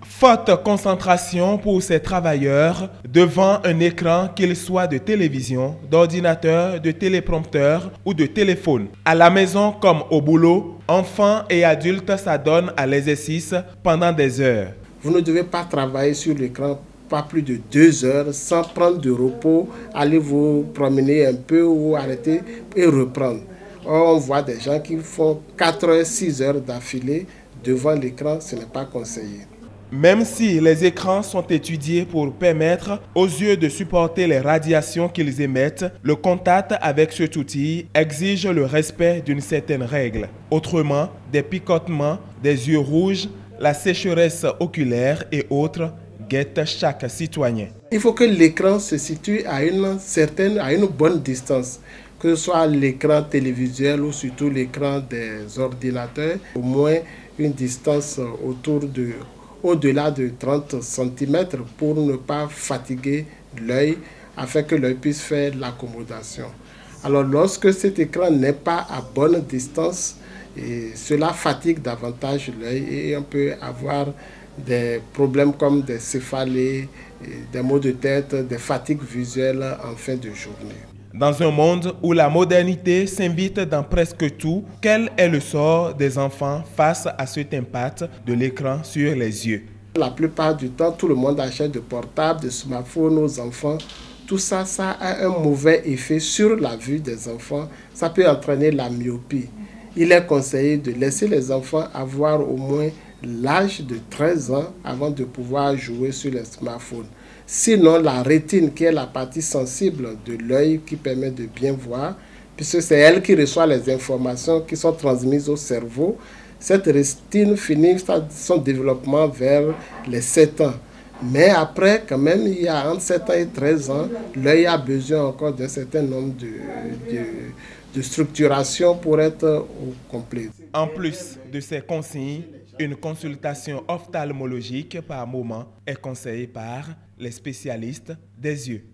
Forte concentration pour ces travailleurs devant un écran, qu'il soit de télévision, d'ordinateur, de téléprompteur ou de téléphone. À la maison comme au boulot, enfants et adultes s'adonnent à l'exercice pendant des heures. Vous ne devez pas travailler sur l'écran pas plus de 2 heures sans prendre de repos, aller vous promener un peu ou arrêter et reprendre. Or, on voit des gens qui font 4 heures, 6 heures d'affilée devant l'écran, ce n'est pas conseillé. Même si les écrans sont étudiés pour permettre aux yeux de supporter les radiations qu'ils émettent, le contact avec cet outil exige le respect d'une certaine règle. Autrement, des picotements, des yeux rouges, la sécheresse oculaire et autres guettent chaque citoyen. Il faut que l'écran se situe à une bonne distance, que ce soit l'écran télévisuel ou surtout l'écran des ordinateurs, au moins une distance au-delà de 30 cm pour ne pas fatiguer l'œil, afin que l'œil puisse faire l'accommodation. Alors lorsque cet écran n'est pas à bonne distance, cela fatigue davantage l'œil et on peut avoir des problèmes comme des céphalées, des maux de tête, des fatigues visuelles en fin de journée. Dans un monde où la modernité s'invite dans presque tout, quel est le sort des enfants face à cet impact de l'écran sur les yeux? La plupart du temps, tout le monde achète de portables, de smartphones aux enfants. Tout ça, ça a un mauvais effet sur la vue des enfants. Ça peut entraîner la myopie. Il est conseillé de laisser les enfants avoir au moins l'âge de 13 ans avant de pouvoir jouer sur les smartphones. Sinon, la rétine, qui est la partie sensible de l'œil qui permet de bien voir, puisque c'est elle qui reçoit les informations qui sont transmises au cerveau, cette rétine finit son développement vers les 7 ans. Mais après, quand même, il y a entre 7 ans et 13 ans, l'œil a besoin encore d'un certain nombre de structuration pour être au complet. En plus de ces consignes, une consultation ophtalmologique par moment est conseillée par les spécialistes des yeux.